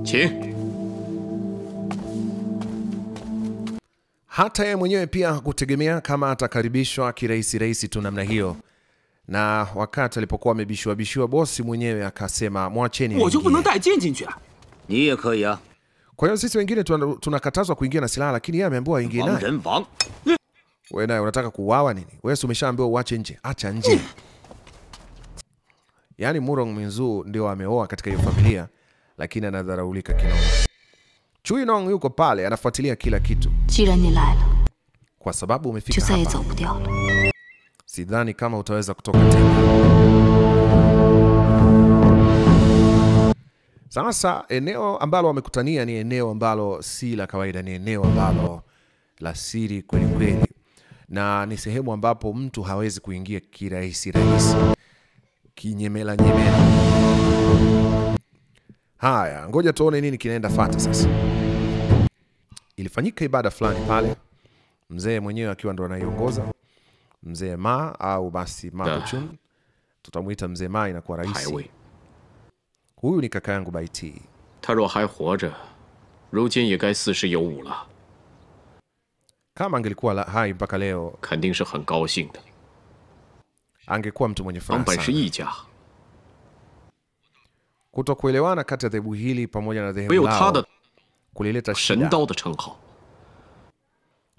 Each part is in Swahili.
请。 Hata yeye mwenyewe pia hakutegemea kama atakaribishwa kirahisi tu namna hiyo. Na wakati alipokuwa amebishwa bosi mwenyewe akasema mwacheni aingie. Kwa hiyo sisi wengine tunakatazwa kuingia na silaha, lakini yeye ameambiwa aingie naye. Wewe naye unataka kuuawa nini? Wewe umeshaambiwa uache nje, acha nje. Yaani Murong Minzu ndio ameoa katika hiyo familia, lakini anadharaulika kinoma. Chui Nong yuko pale anafuatilia kila kitu. Kwa sababu umefika hapa, sidhani kama utaweza kutoka tena. Sasa eneo ambalo wamekutania ni eneo ambalo si la kawaida, ni eneo ambalo la siri kweli kweli, na ni sehemu ambapo mtu hawezi kuingia kirahisi kinyemela nyemela. Haya, ngoja tuone nini kinaenda fata sasa. Ilifanyika ibada fulani pale, mzee mwenyewe akiwa ndo anaiongoza, mzee Ma au basi Ma Kongqun, tutamuita mzee Ma inakuwa rahisi. Huyu ni kaka yangu Bai Ti. Kama angelikuwa hai mpaka leo, angekuwa mtu mwenye furaha sana. Kutokuelewana kati ya dhehebu hili pamoja na dhehebu lao kulileta shida,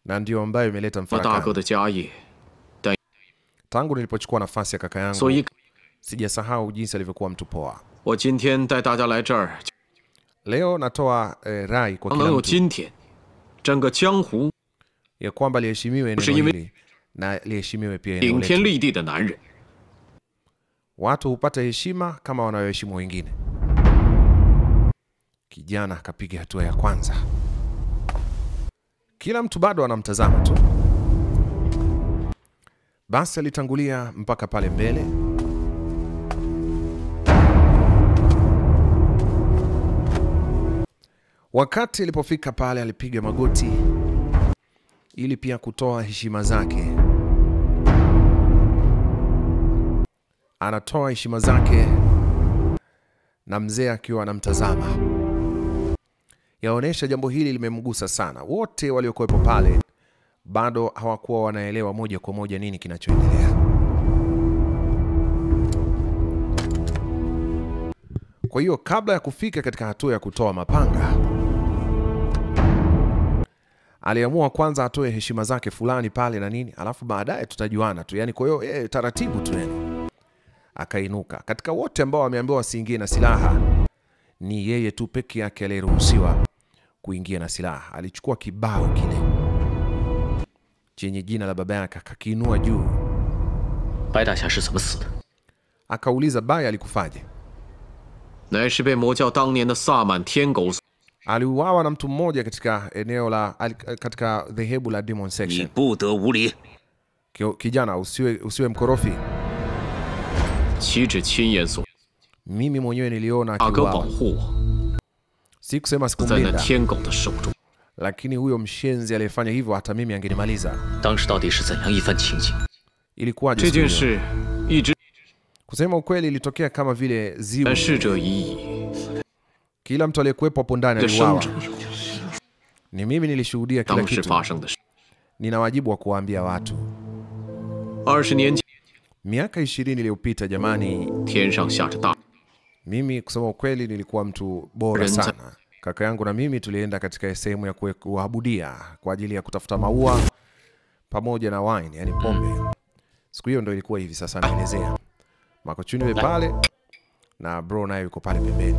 na ndio ambayo imeleta mfarakano. Tangu nilipochukua nafasi ya kaka yangu, sijasahau jinsi alivyokuwa mtu poa. Leo natoa rai kwa kila mtu ya kwamba liheshimiwe eneo hili na liheshimiwe pia eneo letu. Watu hupata heshima kama wanayoheshimu wengine. Kijana akapiga hatua ya kwanza. Kila mtu bado anamtazama tu. Basi alitangulia mpaka pale mbele. Wakati alipofika pale alipiga magoti ili pia kutoa heshima zake. Anatoa heshima zake na mzee akiwa anamtazama. Yaonesha jambo hili limemgusa sana. Wote waliokuwepo pale bado hawakuwa wanaelewa moja kwa moja nini kinachoendelea. Kwa hiyo kabla ya kufika katika hatua ya kutoa mapanga, aliamua kwanza atoe heshima zake fulani pale na nini, alafu baadaye tutajuana tu. Yani kwa hiyo taratibu tu yani. Akainuka. Katika wote ambao wameambiwa wasiingie na silaha, ni yeye tu peke yake aliyeruhusiwa kuingia na silaha. Alichukua kibao kile chenye jina la baba yake akakiinua juu. Akauliza, Bai alikufaje? Aliuawa na mtu mmoja katika eneo la katika dhehebu la Demon Section. Kijana, usiwe mkorofi. Mimi mwenyewe niliona akiuawa. Si kusema sikumlinda, lakini huyo mshenzi aliyefanya hivyo hata mimi angenimaliza. Ilikuwaje? Kusema ukweli ilitokea kama vile zimu. Kila mtu aliyekuwepo hapo ndani aliuawa. Ni mimi nilishuhudia kila kitu. Nina wajibu wa kuwaambia watu. Miaka 20 iliyopita jamani, mimi kusema ukweli nilikuwa mtu bora sana. Kaka yangu na mimi tulienda katika sehemu ya kuabudia kwa ajili ya kutafuta maua pamoja na wine, yani pombe. Siku hiyo ndio ilikuwa hivi sasa naelezea. Ma Kongqun yule pale na bro naye yuko pale pembeni.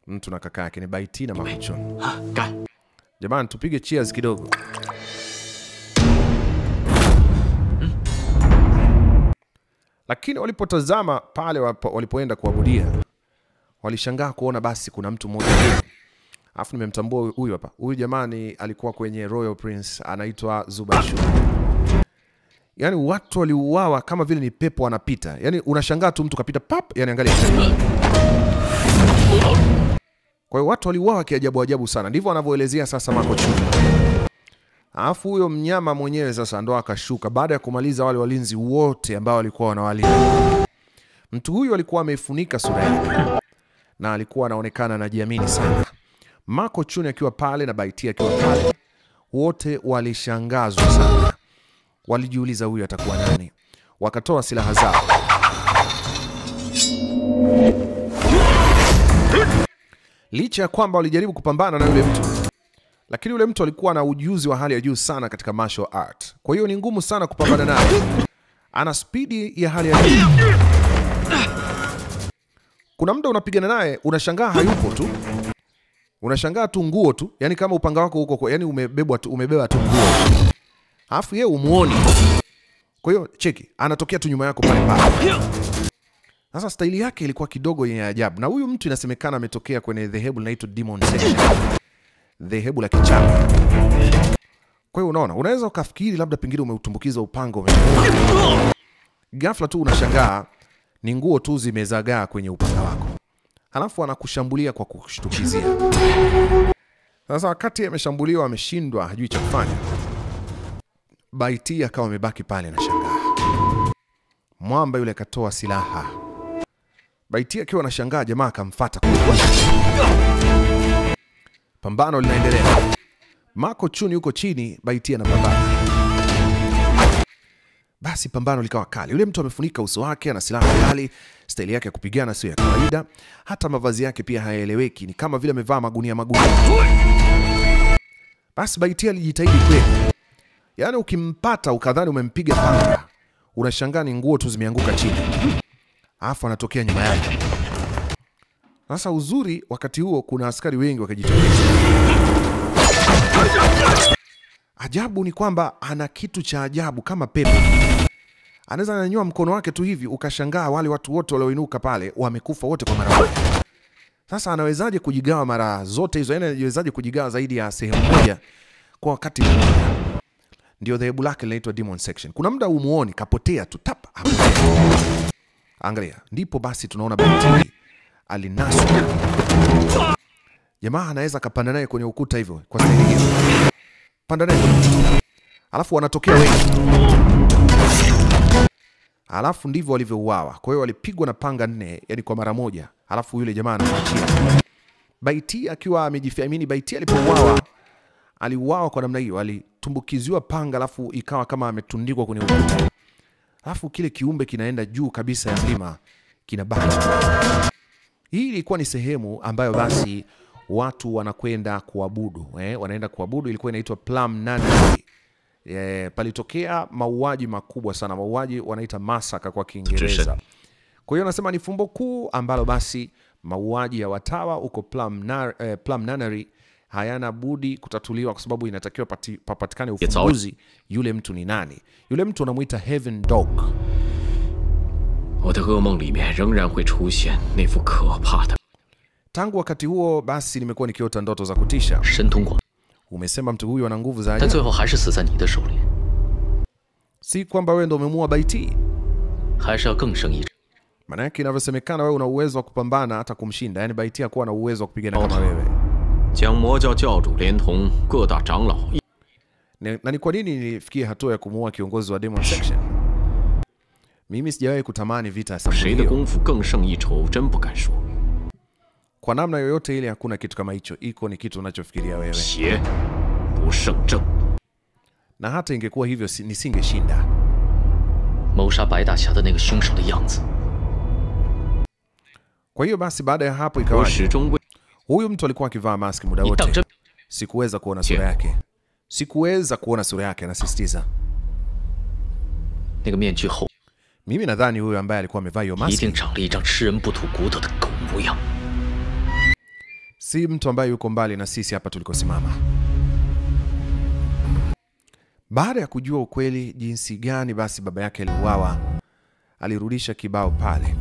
Mtu na kaka yake ni Bai Ti na Ma Kongqun. Jamani, tupige cheers kidogo. Lakini walipotazama pale walipoenda kuabudia, walishangaa kuona basi kuna mtu mmoja hivi. Alafu nimemtambua huyu hapa. Huyu jamani alikuwa kwenye Royal Prince, anaitwa Zubashu. Yani watu waliuawa kama vile ni pepo wanapita. Yani unashangaa tu mtu kapita pap, yani angalia. Kwa hiyo watu waliuawa kiajabu sana. Ndivyo anavyoelezea sasa Ma Kongqun. Alafu huyo mnyama mwenyewe sasa ndo akashuka baada ya kumaliza wale walinzi wote ambao walikuwa wanawalinda. Mtu huyu alikuwa ameifunika sura yake, na alikuwa anaonekana anajiamini sana. Ma Kongqun akiwa pale na Bai Tianyu akiwa pale, wote walishangazwa sana. Walijiuliza huyu atakuwa nani? Wakatoa silaha zao. Licha ya kwamba walijaribu kupambana na yule mtu, lakini yule mtu alikuwa na ujuzi wa hali ya juu sana katika martial art. Kwa hiyo ni ngumu sana kupambana naye. Ana spidi ya hali ya juu. Kuna muda unapigana naye unashangaa hayupo tu. Unashangaa tu nguo tu, yani kama upanga wako huko, yani umebeba tu nguo. Alafu yeye umuoni. Kwa hiyo cheki, anatokea tu nyuma yako pale pale. Sasa staili yake ilikuwa kidogo yenye ajabu. Na huyu mtu inasemekana ametokea kwenye dhehebu linaloitwa Demon Section. Dhehebu la kichawi. Kwa hiyo unaona, unaweza ukafikiri labda pengine umeutumbukiza upanga ghafla tu unashangaa ni nguo tu zimezagaa kwenye upanga wako. Halafu anakushambulia kwa kushtukizia. Sasa wakati ameshambuliwa, ameshindwa, hajui cha kufanya, Bai Tianyu akawa amebaki pale na shangaa. Mwamba yule akatoa silaha. Bai Tianyu akiwa anashangaa, jamaa akamfuata. Pambano linaendelea. Ma Kongqun yuko chini, Bai Tianyu anapambana. Basi pambano likawa kali. Yule mtu amefunika uso wake, ana silaha kali, staili yake ya kupigana sio ya kawaida. Hata mavazi yake pia hayaeleweki, ni kama vile amevaa magunia. Basi Bai Tianyu alijitahidi kweli. Yaani ukimpata ukadhani umempiga panga, unashangaa ni nguo tu zimeanguka chini. Alafu anatokea nyuma yake. Sasa uzuri wakati huo kuna askari wengi wakajitokeza. Ajabu ni kwamba ana kitu cha ajabu kama pepo. Anaweza ananyua mkono wake tu hivi ukashangaa wale watu wote walioinuka pale wamekufa wote kwa mara moja. Sasa anawezaje kujigawa mara zote hizo? Yaani anawezaje kujigawa zaidi ya sehemu moja kwa wakati mmoja? Ndio dhehebu lake linaitwa Demon Section. Kuna muda umuoni kapotea tu tap. Angalia, ndipo basi tunaona Bai Tianyu alinaswa. Jamaa anaweza kapanda naye kwenye ukuta hivyo kwa staili hiyo. Panda naye. Alafu wanatokea wengi. Alafu ndivyo walivyouawa. Kwa hiyo walipigwa na panga 4, yani kwa mara moja. Alafu yule jamaa anaachia. Bai Tianyu akiwa amejifiamini. Bai Tianyu alipouawa, aliuawa kwa namna hiyo, alitumbukiziwa panga alafu ikawa kama ametundikwa kwenye ukuta. Alafu kile kiumbe kinaenda juu kabisa ya mlima, kinabaki. Hii ilikuwa ni sehemu ambayo basi watu wanakwenda kuabudu, wanaenda kuabudu. Ilikuwa inaitwa Plum Nunnery. Palitokea mauaji makubwa sana, mauaji wanaita massacre kwa Kiingereza. Kwa hiyo nasema ni fumbo kuu ambalo basi mauaji ya watawa huko Plum Nunnery hayana budi kutatuliwa, kwa sababu inatakiwa papatikane ufumbuzi. Yule mtu ni nani? Yule mtu anamuita Heaven Dog. Tangu wakati huo basi nimekuwa nikiota ndoto za kutisha. Umesema mtu huyu ana nguvu za ajabu. Si kwamba wewe ndio umemuua Bai Tianyu. Maana yake inavyosemekana wewe una uwezo wa kupambana hata kumshinda. Yaani Bai Tianyu kuwa na uwezo wa kupigana kama wewe. Na ni kwa nini nilifikia hatua ya kumuua kiongozi wa Demon Section? Mimi sijawahi kutamani vita sana. Kwa namna yoyote ile hakuna kitu kama hicho. Iko ni kitu unachofikiria wewe. Na hata ingekuwa hivyo nisingeshinda. Kwa hiyo basi baada ya hapo ikawa huyu mtu alikuwa akivaa maski muda wote. Sikuweza kuona sura yake. Sikuweza kuona sura yake, nasisitiza. Mimi nadhani huyu ambaye alikuwa amevaa hiyo maski si mtu ambaye yuko mbali na sisi hapa tulikosimama. Baada ya kujua ukweli jinsi gani basi baba yake aliuawa, alirudisha kibao pale.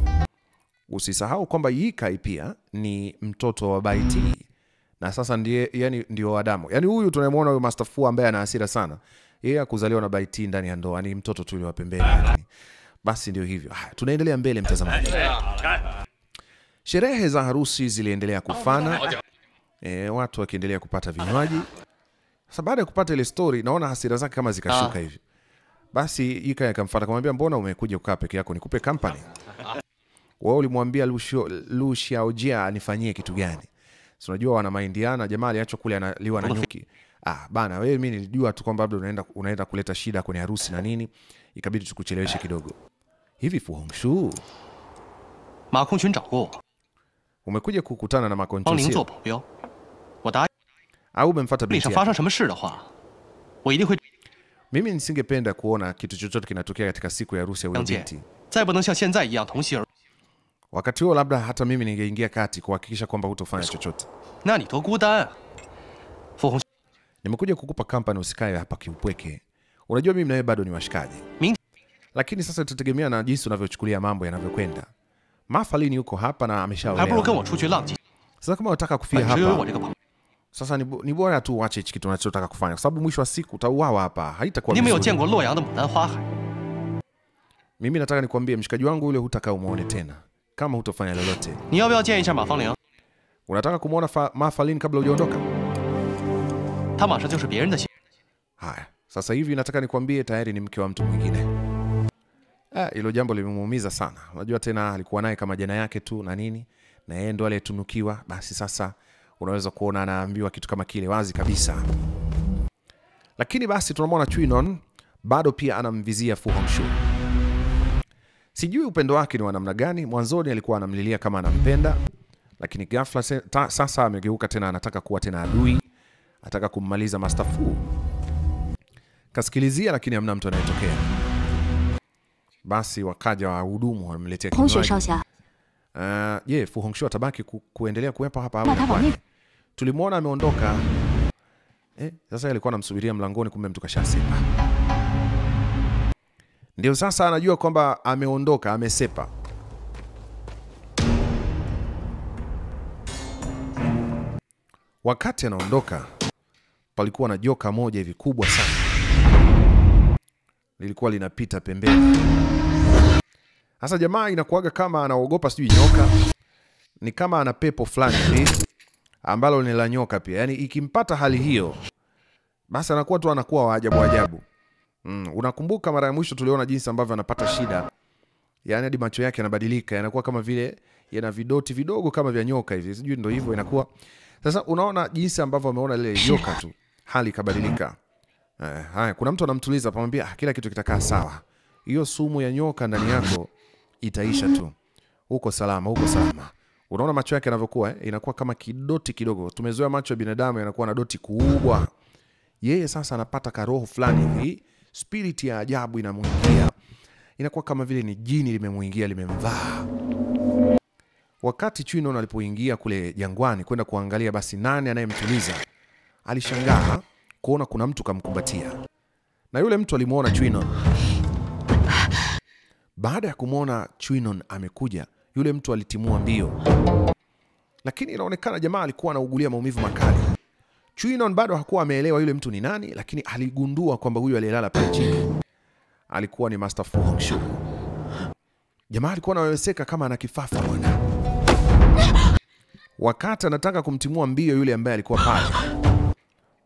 Usisahau kwamba Ye Kai pia ni mtoto wa Bai Tianyu. Na sasa ndio Adamu. Yaani huyu tunayemwona huyu Master Fu ambaye ana hasira sana, yeye akuzaliwa na Bai Tianyu ndani ya ndoa, ni mtoto tu wa pembeni. Basi ndio hivyo. Tunaendelea mbele mtazamaji. Sherehe za harusi ziliendelea kufana. Watu wakiendelea kupata vinywaji. Sasa baada ya kupata ile story, naona hasira zake kama zikashuka hivi. Basi Ye Kai akamfuata akamwambia, mbona umekuja kukaa peke yako, nikupe company? Wewe ulimwambia Lu Xiaojia anifanyie kitu gani? Si unajua wana maindiana, jamaa aliachwa kule analiwa na nyuki. Bana wewe, mimi nilijua tu kwamba labda unaenda kuleta shida kwenye harusi na nini, ikabidi tukucheleweshe kidogo. Hivi Fu Hongxue, Ma Kongqun找过我， umekuja kukutana na Ma Kongqun 帮您做 sio? 保镖，我答应。 Au umemfuata 里 binti 上发 yake? 生什么事的话，我一定会。 Mimi nisingependa kuona kitu chochote kinatokea katika siku ya harusi ya huyo 相见 binti. 再不能像现在一样同席而， Wakati huo labda hata mimi ningeingia kati kuhakikisha kwamba hutofanya chochote. 那你多孤单啊！傅红， Nimekuja kukupa kampani usikae hapa kiupweke. Unajua mimi na wewe bado ni washikaji. Lakini sasa tutategemea na jinsi unavyochukulia mambo yanavyokwenda. Ma Fangling yuko hapa na 还不如 ameshaolewa. 跟我出去浪迹。 Sasa kama unataka kufia 只有我 hapa, 这个朋友， sasa ni bora tu uache hichi kitu unachotaka kufanya, kwa sababu mwisho wa siku utauawa hapa, haitakuwa 您没有见 vizuri. 过洛阳的牡丹花海， Mimi nataka nikwambie mshikaji wangu yule hutakaa umuone tena kama hutofanya lolote. 你要不要见一下马芳玲？ Unataka kumuona Ma Fangling kabla hujaondoka? 她马上就是别人的媳。 Haya, sasa hivi nataka nikwambie tayari ni mke wa mtu mwingine. Hilo jambo limemuumiza sana. Unajua tena alikuwa naye kama jana yake tu na nini, na yeye ndo aliyetunukiwa. Basi sasa unaweza kuona anaambiwa kitu kama kile wazi kabisa. Lakini basi tunamwona Chuinon bado pia anamvizia Fu Hongxue. Sijui upendo wake ni wa namna gani. Mwanzoni alikuwa anamlilia kama anampenda, lakini ghafla sasa amegeuka tena, anataka kuwa tena adui, anataka kummaliza Master Fu. Kasikilizia, lakini hamna mtu anayetokea. Basi wakaja wahudumu wamletea kinywaji. Je, Fu Hongxue atabaki kuendelea kuwepo hapa au? Tulimwona ameondoka. Sasa alikuwa anamsubiria mlangoni, kumbe mtu kashasepa. Ndio sasa anajua kwamba ameondoka, amesepa. Wakati anaondoka, palikuwa na joka moja hivi kubwa sana. Lilikuwa linapita pembeni. Sasa jamaa inakuaga kama anaogopa sijui nyoka. Ni kama ana pepo fulani hivi ambalo ni la nyoka pia. Yaani ikimpata hali hiyo, basi anakuwa tu anakuwa wa ajabu ajabu. Unakumbuka mara ya mwisho tuliona jinsi ambavyo anapata shida. Yaani hadi macho yake yanabadilika, yanakuwa kama vile yana vidoti vidogo kama vya nyoka hivi. Sijui ndio hivyo inakuwa. Sasa unaona jinsi ambavyo ameona lile nyoka tu, hali ikabadilika. Haya, kuna mtu anamtuliza pamwambia kila kitu kitakaa sawa. Hiyo sumu ya nyoka ndani yako itaisha tu. Uko salama, uko salama. Unaona macho yake yanavyokuwa, inakuwa kama kidoti kidogo. Tumezoea macho ya binadamu yanakuwa na doti kubwa. Yeye sasa anapata karoho fulani hivi, spirit ya ajabu inamuingia. Inakuwa kama vile ni jini limemuingia, limemvaa. Wakati Chuinon alipoingia kule jangwani kwenda kuangalia basi nani anayemtuliza, alishangaa kuona kuna mtu kamkumbatia. Na yule mtu alimuona Chuinon. Baada ya kumuona Chuinon amekuja, yule mtu alitimua mbio. Lakini inaonekana jamaa alikuwa anaugulia maumivu makali. Chuinon bado hakuwa ameelewa yule mtu ni nani, lakini aligundua kwamba huyu aliyelala pale chini alikuwa ni Master Fu Hongxue. Jamaa alikuwa anaweweseka kama ana kifafa bwana. Wakati anataka kumtimua mbio yule ambaye alikuwa pale,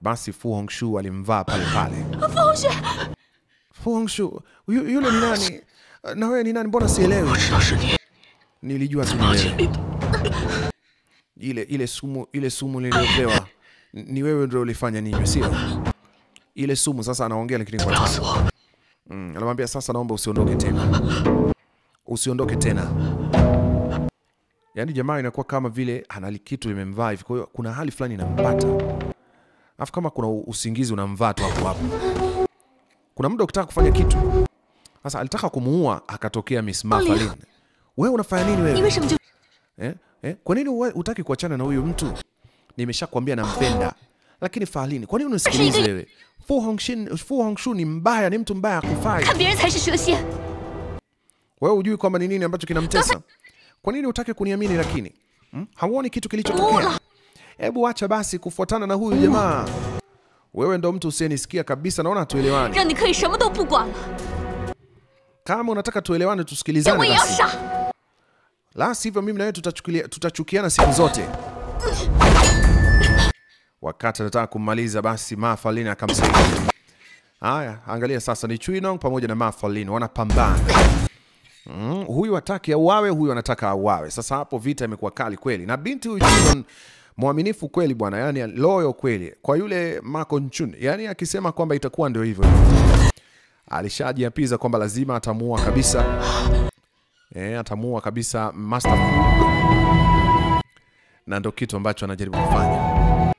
basi Fu Hongxue alimvaa pale pale. Fu Hongxue, yule ni nani? Na wewe ni nani? Mbona sielewi? Nilijua tu wewe. Ile sumu niliyopewa ni wewe ndio ulifanya nini, sio? Ile sumu sasa anaongea lakini kwa tasa. Anamwambia sasa naomba usiondoke tena. Usiondoke tena. Yaani jamaa inakuwa kama vile ana kitu limemvaa hivi. Kwa hiyo kuna hali fulani inampata. Alafu kama kuna usingizi unamvaa tu hapo hapo. Kuna muda ukitaka kufanya kitu. Sasa alitaka kumuua, akatokea Miss Ma Fangling. Wewe unafanya nini wewe? Kwa nini hutaki kuachana na huyu mtu? Nimeshakwambia nampenda. Lakini Fangling, kwa nini unisikilize wewe? Fu Hongxue ni mbaya, ni mtu mbaya akufai. Wewe hujui kwamba ni nini ambacho kinamtesa? Kwa nini hutaki kuniamini lakini? Hauoni kitu kilichotokea? Hebu acha basi kufuatana na huyu jamaa. Wewe ndo mtu usiyenisikia kabisa, naona hatuelewani. Kama unataka tuelewane tusikilizane basi. La sivyo mimi na wewe tutachukiana siku zote. Wakati anataka kumaliza basi Ma Fangling akamsaidia. Haya, angalia sasa ni Chuinon pamoja na Ma Fangling wanapambana. Huyu hataki auawe, huyu anataka auawe. Sasa hapo vita imekuwa kali kweli. Na binti huyu Chinon mwaminifu kweli bwana, yani loyal kweli kwa yule Ma Kongqun. Yani akisema kwamba itakuwa ndio hivyo. Alishajiapiza kwamba lazima atamuua kabisa. Atamuua kabisa Master Fu. Na ndio kitu ambacho anajaribu kufanya.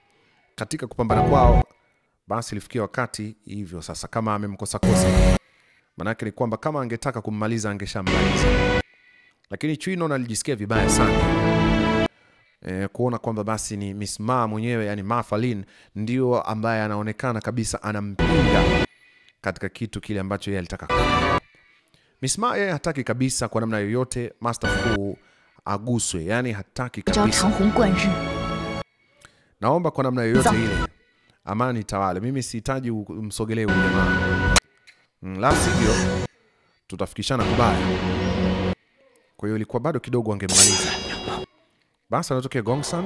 Katika kupambana kwao, basi ilifikia wakati hivyo sasa kama amemkosa kosa. Manake ni kwamba kama angetaka kummaliza angeshammaliza. Lakini Chinon alijisikia vibaya sana. Kuona kwamba basi ni Miss Ma mwenyewe, yani Ma Fangling ndio ambaye anaonekana kabisa anampinga katika kitu kile ambacho yeye alitaka kufanya. Miss Ma yeye hataki kabisa kwa namna yoyote Master Fu aguswe, yani hataki kabisa. Naomba kwa namna yoyote ile amani tawale. Mimi sihitaji umsogelee huyu jamaa. La sivyo tutafikishana kubaya. Kwa hiyo ilikuwa bado kidogo angemaliza. Basi anatokea Gongsun,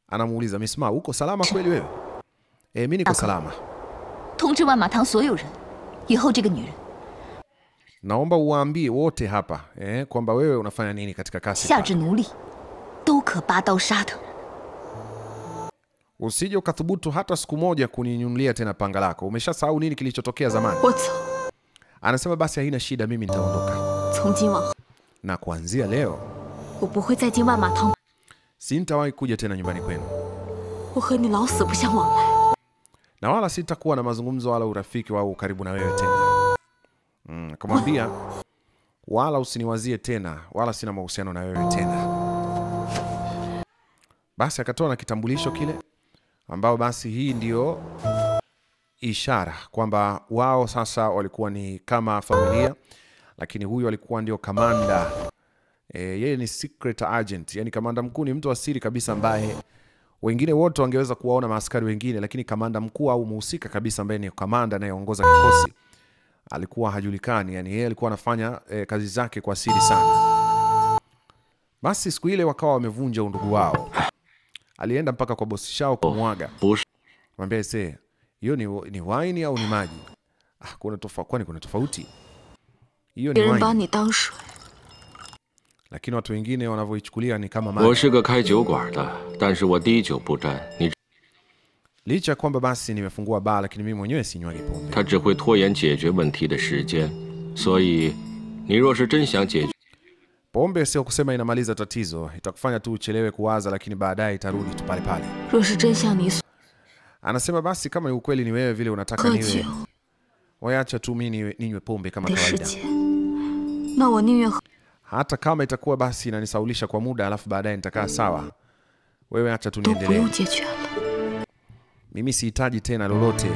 anamuuliza Miss Ma, uko salama kweli wewe? Mimi niko salama. Naomba uwaambie wote hapa kwamba wewe unafanya nini katika kasi. Usije ukathubutu hata siku moja kuninyunulia tena panga lako. Umeshasahau nini kilichotokea zamani? Anasema basi haina shida, mimi nitaondoka. Na kuanzia leo sintawahi kuja tena nyumbani kwenu. Na wala sitakuwa na mazungumzo wala urafiki au karibu na wewe tena. Akamwambia wala usiniwazie tena, wala sina mahusiano na wewe tena. Basi akatoa na kitambulisho kile ambao basi hii ndio ishara kwamba wao sasa walikuwa ni kama familia, lakini huyu alikuwa ndio kamanda. Yeye ni secret agent, yani kamanda mkuu ni mtu wa siri kabisa ambaye wengine wote wangeweza kuwaona maaskari wengine, lakini kamanda mkuu au mhusika kabisa ambaye ni kamanda anayeongoza kikosi alikuwa hajulikani, yani yeye alikuwa anafanya kazi zake kwa siri sana. Basi siku ile wakawa wamevunja undugu wao. Alienda mpaka kwa bosi shao kumwaga. Mwambie sasa, hiyo ni wine au ni maji? Kuna tofauti, kwani kuna tofauti? Hiyo ni wine. Lakini watu wengine wanavyoichukulia ni kama maji. Licha kwamba basi nimefungua baa, lakini mimi mwenyewe sinywi pombe. Pombe sio kusema inamaliza tatizo, itakufanya tu uchelewe kuwaza, lakini baadaye itarudi tu pale pale. Anasema basi kama ni ukweli ni wewe vile unataka niwe, waacha tu mimi ninywe pombe kama kawaida. Hata kama itakuwa basi inanisaulisha kwa muda alafu baadaye nitakaa sawa, wewe acha tu niendelee. Mimi sihitaji tena lolote.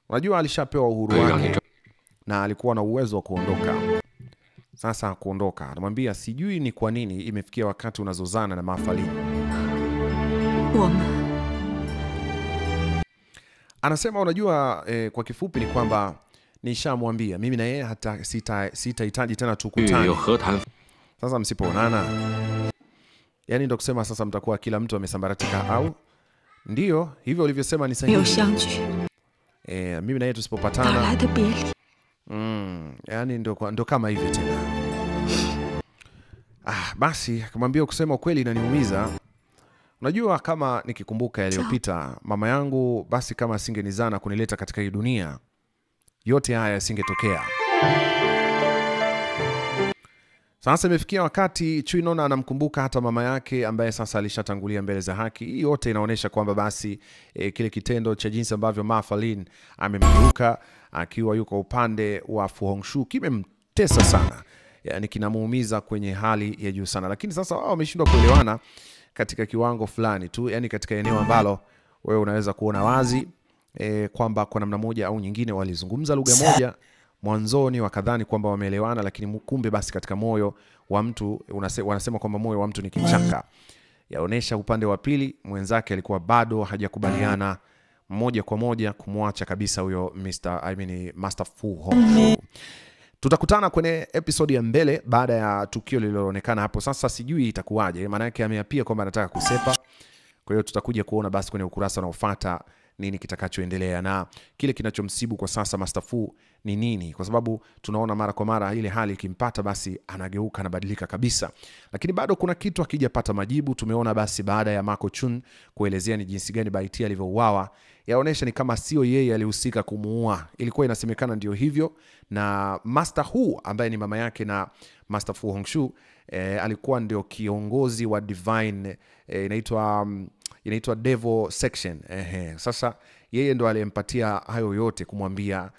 Unajua alishapewa uhuru wake na alikuwa na uwezo wa kuondoka. Sasa kuondoka, anamwambia sijui ni kwa nini imefikia wakati unazozana na Ma Fangling. Anasema unajua kwa kifupi ni kwamba nishamwambia mimi na yeye hata sitahitaji tena tukutane. Sasa msipoonana, yani ndio kusema sasa mtakuwa kila mtu amesambaratika au ndio hivyo ulivyosema ni sahihi. Mimi na yeye tusipopatana yani ndo kama hivyo tena. Basi akamwambia kusema kweli inaniumiza. Unajua kama nikikumbuka yaliyopita mama yangu, basi kama asingenizana kunileta katika hii dunia, yote haya yasingetokea. Sasa imefikia wakati Chinon anamkumbuka hata mama yake ambaye sasa alishatangulia mbele za haki. Hii yote inaonyesha kwamba basi kile kitendo cha jinsi ambavyo Ma Fangling amemgeuka akiwa yuko upande wa Fu Hongxue kimemtesa sana. Yani kinamuumiza kwenye hali ya juu sana. Lakini sasa wao wameshindwa kuelewana katika kiwango fulani tu, yani katika eneo ambalo wewe unaweza kuona wazi kwamba kwa namna moja au nyingine walizungumza lugha moja mwanzoni, wakadhani kwamba wameelewana, lakini kumbe basi katika moyo wa mtu wanasema kwamba moyo wa mtu ni kichaka. Yaonesha upande wa pili mwenzake alikuwa bado hajakubaliana moja kwa moja kumwacha kabisa huyo Master Fu Hongxue. Tutakutana kwenye episode ya mbele baada ya tukio lililoonekana hapo. Sasa sijui itakuwaje, maana yake ameapia kwamba anataka kusepa. Kwa hiyo tutakuja kuona basi kwenye ukurasa unaofuata nini kitakachoendelea na kile kinachomsibu kwa sasa Master Fu ni nini, kwa sababu tunaona mara kwa mara ile hali ikimpata basi anageuka, anabadilika kabisa. Lakini bado kuna kitu hakijapata majibu. Tumeona basi baada ya Ma Kongqun kuelezea ni jinsi gani Bai Tianyu alivyouawa, yaonesha ni kama sio yeye alihusika kumuua. Ilikuwa inasemekana ndio hivyo, na Master Hu ambaye ni mama yake na Master Fu Hongxue alikuwa ndio kiongozi wa divine inaitwa Devil Section. Sasa yeye ndo aliyempatia hayo yote, kumwambia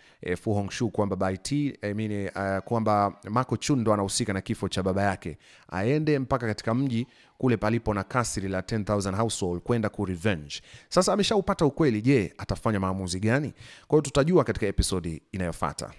Fu Hongxue kwamba Bai Tianyu kwamba Ma Kongqun ndo anahusika na kifo cha baba yake, aende mpaka katika mji kule palipo na kasri la 10,000 household kwenda ku revenge. Sasa ameshaupata ukweli, je, atafanya maamuzi gani? Kwa hiyo tutajua katika episodi inayofuata.